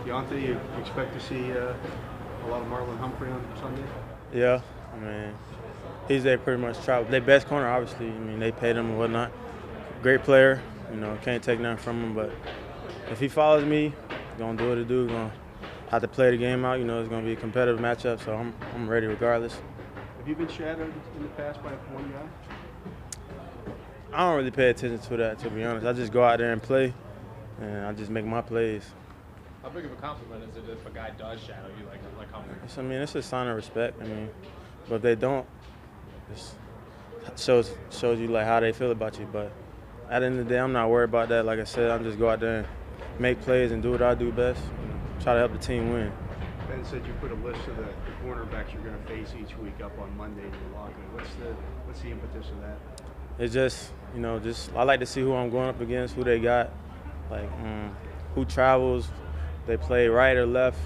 Diontae, you expect to see a lot of Marlon Humphrey on Sunday? Yeah, I mean, he's their pretty much travel. Their best corner, obviously. I mean, they paid him and whatnot. Great player, can't take nothing from him. But if he follows me, gonna do what he do. Gonna have to play the game out. It's gonna be a competitive matchup, so I'm ready regardless. Have you been shadowed in the past by one guy? I don't really pay attention to that, to be honest. I just go out there and play, and I just make my plays. How big of a compliment is it if a guy does shadow you like Humphrey? It's a sign of respect. But if they don't, it shows you like how they feel about you. But at the end of the day, I'm not worried about that. Like I said, I'm just go out there and make plays and do what I do best. Try to help the team win. Ben said you put a list of the cornerbacks you're going to face each week up on Monday in your locker. What's the impetus of that? It's just I like to see who I'm going up against, who they got, like who travels, they play right or left,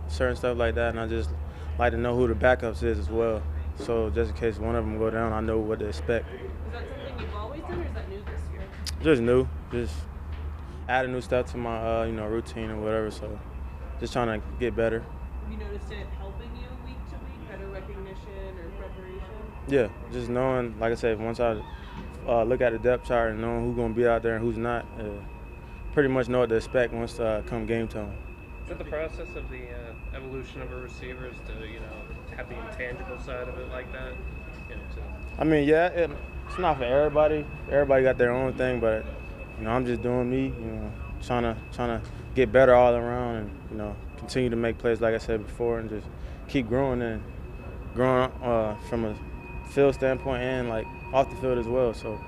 certain stuff like that, and I just like to know who the backups is as well. So just in case one of them go down, I know what to expect. Is that something you've always done, or is that new this year? Just new, just adding new stuff to my routine or whatever. So just trying to get better. Have you noticed it helping you week to week, better recognition or preparation? Yeah, just knowing, like I said, once I look at the depth chart and knowing who's going to be out there and who's not, pretty much know what to expect once come game time. Is that the process of the evolution of a receiver is to have the intangible side of it like that? It's not for everybody. Everybody got their own thing, but I'm just doing me. Trying to get better all around, and continue to make plays like I said before, and just keep growing from a field standpoint and like off the field as well. So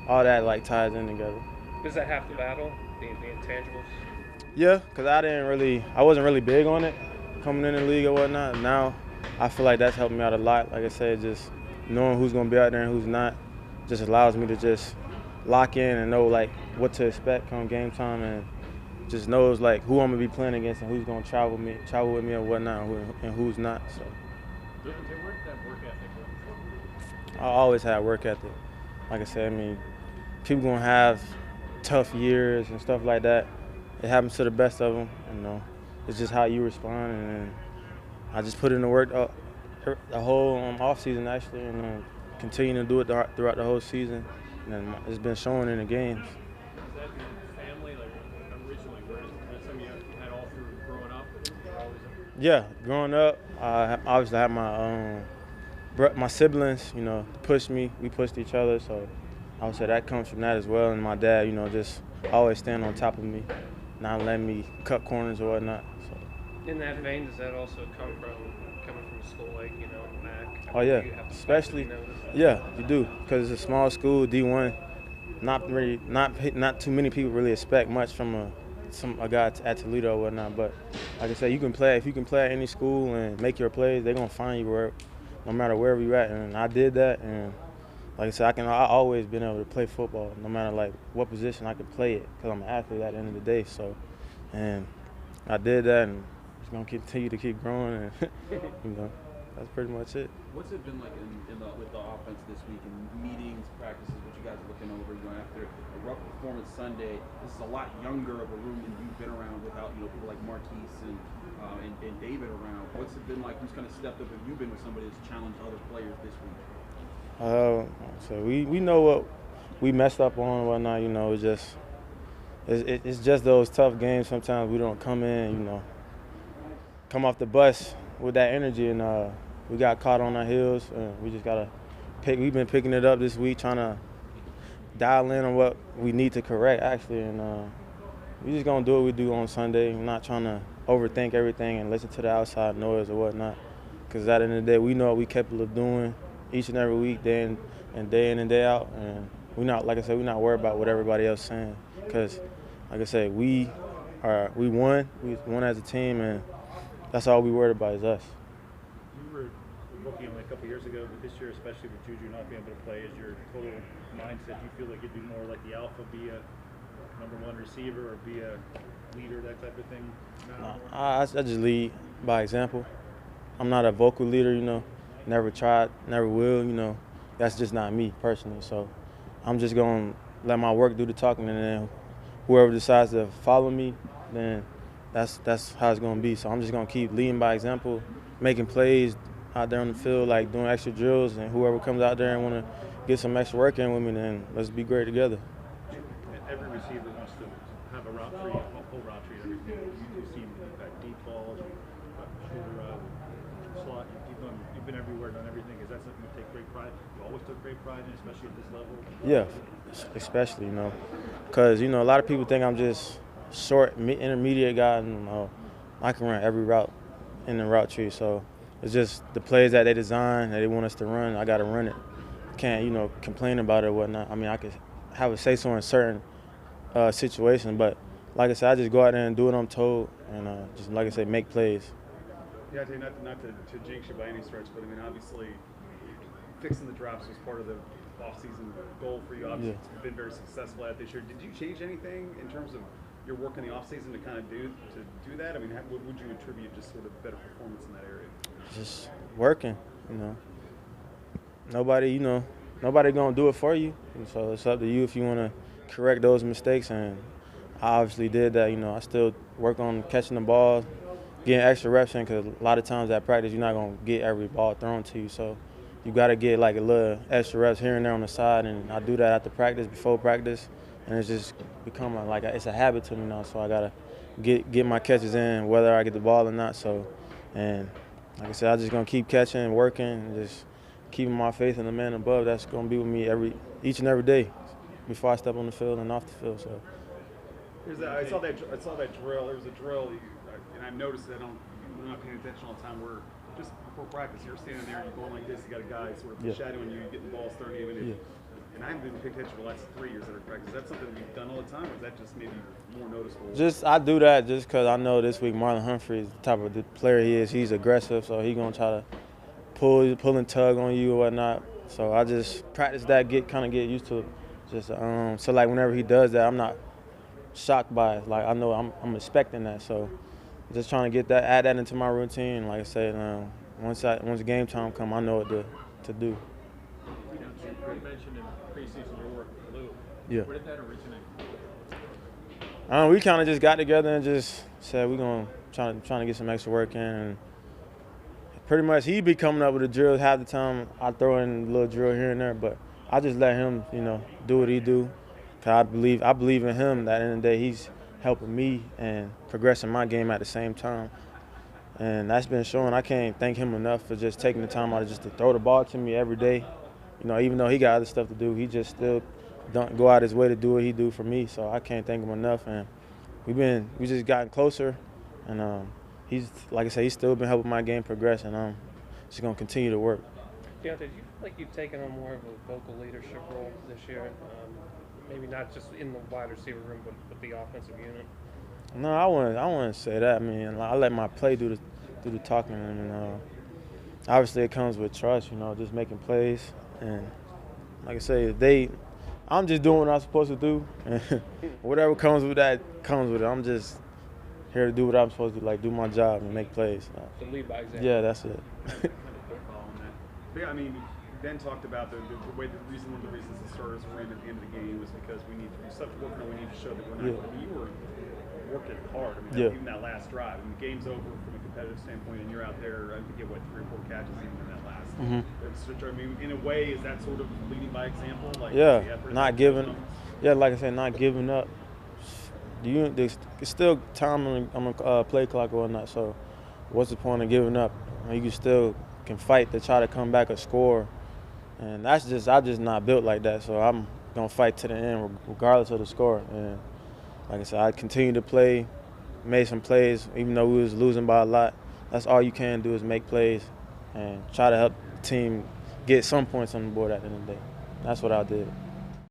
all that like ties in together. Is that half the battle, the intangibles? Yeah, because I wasn't really big on it coming in the league or whatnot. Now I feel like that's helped me out a lot. Like I said, just knowing who's going to be out there and who's not just allows me to just lock in and know like what to expect come game time, and just knows like who I'm going to be playing against and who's going to travel with me or whatnot, and who's not. So Where's that work ethic? I always had work ethic. Like I said, people going to have tough years and stuff like that. It happens to the best of them. It's just how you respond, and I just put in the work the whole off season actually, and continue to do it throughout the whole season, and it's been showing in the games. Is that your family, like originally, where is that something you had all through growing up? Yeah, growing up, I obviously had my siblings, push me. We pushed each other, so I would say that comes from that as well. And my dad, just always stand on top of me, not letting me cut corners or whatnot. So. In that vein, does that also come from coming from a school like MAC? Oh yeah, especially yeah, you do, because it's a small school, D1. Not too many people really expect much from a guy at Toledo or whatnot. But like I said, you can play. If you can play at any school and make your plays, they're gonna find you no matter wherever you're at. And I did that, and like I said, I always been able to play football, no matter like what position I could play it, because I'm an athlete at the end of the day. So, and I did that, and it's gonna continue to keep growing, and that's pretty much it. What's it been like with the offense this week in meetings, practices, what you guys are looking over? After a rough performance Sunday, this is a lot younger of a room than you've been around without people like Marquise and David around. What's it been like? Who's kind of stepped up? Have you been with somebody that's challenged other players this week? So we know what we messed up on and whatnot. It's just those tough games. Sometimes we don't come in, come off the bus with that energy, and we got caught on our heels. We just gotta pick. We've been picking it up this week, trying to dial in on what we need to correct actually, and we just gonna do what we do on Sunday. We're not trying to overthink everything and listen to the outside noise or whatnot, because at the end of the day, we know what we're capable of doing each and every week, day in and day out, and we're not worried about what everybody else is saying, because like I said, we won as a team, and that's all we worried about is us. You were looking a couple years ago, but this year, especially with Juju not being able to play, is your total mindset, do you feel like you'd be more like the alpha, be a number one receiver, or be a leader, that type of thing? I just lead by example. I'm not a vocal leader, never tried, never will, that's just not me personally. So I'm just going to let my work do the talking, and then whoever decides to follow me, then that's how it's gonna be. So I'm just gonna keep leading by example, making plays out there on the field, like doing extra drills, and whoever comes out there and want to get some extra work in with me, then let's be great together. Every receiver wants to have a route tree, a whole route tree, and everything. You see deep balls, shorter slot. You've been everywhere, done everything. Is that something you take great pride? You always took great pride in, especially at this level. Yeah, especially because a lot of people think I'm just short, intermediate guy, and I can run every route in the route tree. So it's just the plays that they design, that they want us to run. I got to run it. Can't complain about it or whatnot. I mean, I could have a say so in certain situations, but like I said, I just go out there and do what I'm told, and just like I said, make plays. Yeah, not to jinx you by any stretch, but I mean, obviously, fixing the drops was part of the off-season goal for you. Obviously, it's been very successful at this year. Did you change anything in terms of your work in the off-season to kind of do that? I mean, what would you attribute just sort of better performance in that area? Just working, Nobody gonna do it for you, and so it's up to you if you want to correct those mistakes. And I obviously did that. I still work on catching the ball, getting extra reps in, because a lot of times at practice you're not gonna get every ball thrown to you. So you got to get like a little extra reps here and there on the side, and I do that after practice, before practice, and it's just become it's a habit to me now. So I gotta get my catches in, whether I get the ball or not. So, and like I said, I'm just gonna keep catching and working, and just keeping my faith in the man above. That's gonna be with me each and every day before I step on the field and off the field. So. I saw that drill. There was a drill, and I've noticed that I'm not paying attention all the time. Where just before practice, you're standing there and you're going like this. You got a guy sort of shadowing you, getting balls thrown to you. And I haven't been paying attention for the last 3 years at practice. Is that something you've done all the time, or is that just maybe more noticeable? I do that just because I know this week Marlon Humphrey is the type of the player he is. He's aggressive, so he's gonna try to pull and tug on you or whatnot. So I just practice that, get used to it. Just so like whenever he does that, I'm not shocked by it. Like I know I'm expecting that. So just trying to add that into my routine. Like I said, once game time come, I know what to do. You mentioned in preseason your work with Lou. Yeah. Where did that originate? We kind of just got together and just said we're gonna trying to get some extra work in. And pretty much he be coming up with a drill half the time. I throw in a little drill here and there, but I just let him, do what he do. Cause I believe in him. That at the end of the day, he's helping me and progressing my game at the same time. And that's been shown. I can't thank him enough for just taking the time out just to throw the ball to me every day. Even though he got other stuff to do, he just still don't go out his way to do what he do for me. So I can't thank him enough. And we just gotten closer. And he's, like I said, he's still been helping my game progress. And I'm just gonna continue to work. Diontae, do you feel like you've taken on more of a vocal leadership role this year? Maybe not just in the wide receiver room, but with the offensive unit. No, I wouldn't say that. I mean, I let my play do the talking, and obviously it comes with trust. Just making plays, and like I say, I'm just doing what I'm supposed to do, and whatever comes with that comes with it. I'm just here to do what I'm supposed to do, like do my job and make plays. So lead by example. Yeah, that's it. But yeah, I mean, Ben talked about one of the reasons the starters were in at the end of the game was because we need to do stuff to work on. We need to show that we're not. I mean, you were working hard. I mean, even that last drive. I mean, the game's over from a competitive standpoint, and you're out there. I think you get 3 or 4 catches even in that last. I mean, in a way, is that sort of leading by example? Like not giving. Yeah, like I said, not giving up. It's still time on a play clock or whatnot. So, what's the point of giving up? You can fight to try to come back or score. And I'm just not built like that, so I'm gonna fight to the end regardless of the score. And like I said, I continue to play, made some plays, even though we was losing by a lot. That's all you can do is make plays and try to help the team get some points on the board at the end of the day. That's what I did.